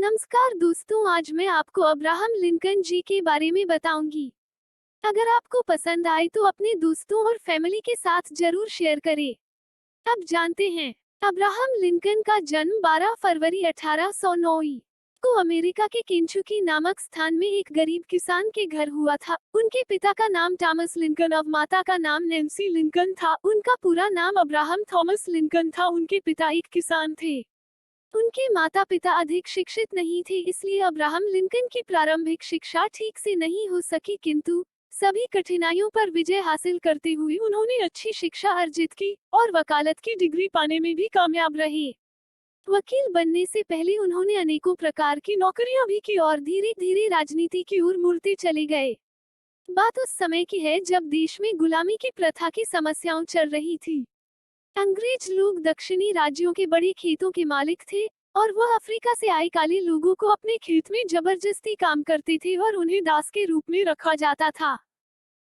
नमस्कार दोस्तों, आज मैं आपको अब्राहम लिंकन जी के बारे में बताऊंगी। अगर आपको पसंद आए तो अपने दोस्तों और फैमिली के साथ जरूर शेयर करें। अब जानते हैं, अब्राहम लिंकन का जन्म 12 फरवरी 1809 को अमेरिका के केंचुकी नामक स्थान में एक गरीब किसान के घर हुआ था। उनके पिता का नाम थॉमस लिंकन और माता का नाम नैन्सी लिंकन था। उनका पूरा नाम अब्राहम थॉमस लिंकन था। उनके पिता एक किसान थे। उनके माता पिता अधिक शिक्षित नहीं थे, इसलिए अब्राहम लिंकन की प्रारंभिक शिक्षा ठीक से नहीं हो सकी, किंतु सभी कठिनाइयों पर विजय हासिल करते हुए उन्होंने अच्छी शिक्षा अर्जित की और वकालत की डिग्री पाने में भी कामयाब रहे। वकील बनने से पहले उन्होंने अनेकों प्रकार की नौकरियां भी की और धीरे धीरे राजनीति की ओर मुड़ते चले गए। बात उस समय की है जब देश में गुलामी की प्रथा की समस्याएं चल रही थी। अंग्रेज लोग दक्षिणी राज्यों के बड़े खेतों के मालिक थे और वह अफ्रीका से आए काले लोगों को अपने खेत में जबरदस्ती काम करते थे और उन्हें दास के रूप में रखा जाता था।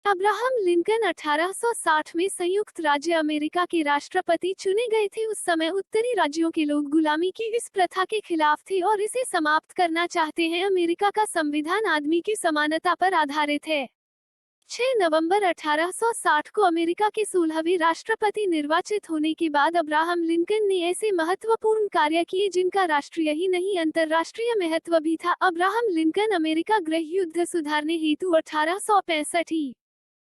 अब्राहम लिंकन 1860 में संयुक्त राज्य अमेरिका के राष्ट्रपति चुने गए थे। उस समय उत्तरी राज्यों के लोग गुलामी की इस प्रथा के खिलाफ थे और इसे समाप्त करना चाहते हैं। अमेरिका का संविधान आदमी की समानता पर आधारित है। 6 नवंबर 1860 को अमेरिका के 16वें राष्ट्रपति निर्वाचित होने के बाद अब्राहम लिंकन ने ऐसे महत्वपूर्ण कार्य किए जिनका राष्ट्रीय ही नहीं अंतर्राष्ट्रीय महत्व भी था। अब्राहम लिंकन अमेरिका गृह युद्ध सुधारने हेतु 1865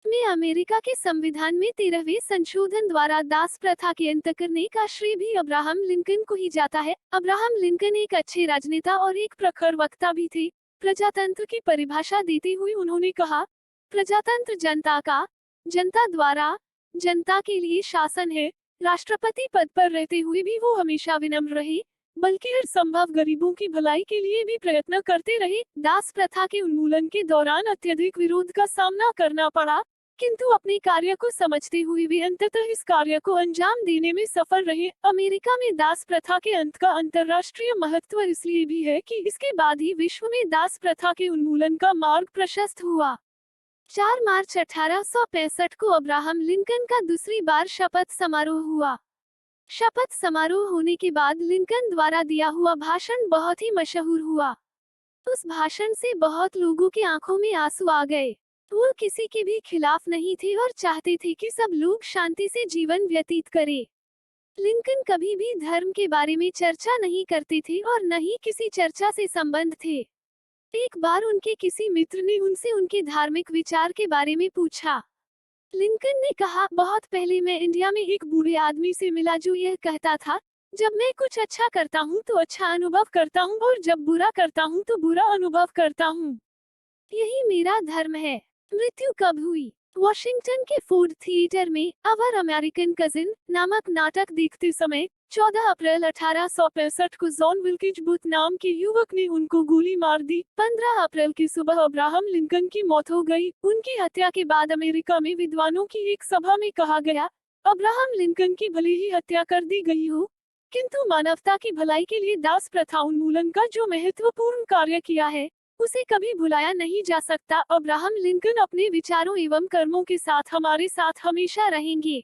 में अमेरिका के संविधान में 13वें संशोधन द्वारा दास प्रथा के अंत करने का श्रेय भी अब्राहम लिंकन को ही जाता है। अब्राहम लिंकन एक अच्छे राजनेता और एक प्रखर वक्ता भी थे। प्रजातंत्र की परिभाषा देते हुए उन्होंने कहा, प्रजातंत्र जनता का, जनता द्वारा, जनता के लिए शासन है। राष्ट्रपति पद पर रहते हुए भी वो हमेशा विनम्र रहे, बल्कि हर संभव गरीबों की भलाई के लिए भी प्रयत्न करते रहे। दास प्रथा के उन्मूलन के दौरान अत्यधिक विरोध का सामना करना पड़ा, किंतु अपने कार्य को समझते हुए वे अंततः इस कार्य को अंजाम देने में सफल रहे। अमेरिका में दास प्रथा के अंत का अंतर्राष्ट्रीय महत्व इसलिए भी है कि इसके बाद ही विश्व में दास प्रथा के उन्मूलन का मार्ग प्रशस्त हुआ। 4 मार्च 1865 को अब्राहम लिंकन का दूसरी बार शपथ समारोह हुआ। शपथ समारोह होने के बाद लिंकन द्वारा दिया हुआ भाषण बहुत ही मशहूर हुआ। उस भाषण से बहुत लोगों की आंखों में आंसू आ गए। वो किसी के भी खिलाफ नहीं थे और चाहते थे कि सब लोग शांति से जीवन व्यतीत करें। लिंकन कभी भी धर्म के बारे में चर्चा नहीं करते थे और न ही किसी चर्चा से संबंध थे। एक बार उनके किसी मित्र ने उनसे उनके धार्मिक विचार के बारे में पूछा। लिंकन ने कहा, बहुत पहले मैं इंडिया में एक बूढ़े आदमी से मिला जो यह कहता था, जब मैं कुछ अच्छा करता हूँ तो अच्छा अनुभव करता हूँ और जब बुरा करता हूँ तो बुरा अनुभव करता हूँ। यही मेरा धर्म है। मृत्यु कब हुई? वॉशिंगटन के फोर्ड थिएटर में अवर अमेरिकन कजिन नामक नाटक देखते समय 14 अप्रैल 1865 को जॉन विल्केज बूथ नाम के युवक ने उनको गोली मार दी। 15 अप्रैल की सुबह अब्राहम लिंकन की मौत हो गई। उनकी हत्या के बाद अमेरिका में विद्वानों की एक सभा में कहा गया, अब्राहम लिंकन की भले ही हत्या कर दी गई हो, किंतु मानवता की भलाई के लिए दास प्रथा उन्मूलन का जो महत्वपूर्ण कार्य किया है, उसे कभी भुलाया नहीं जा सकता। अब्राहम लिंकन अपने विचारों एवं कर्मों के साथ हमारे साथ हमेशा रहेंगे।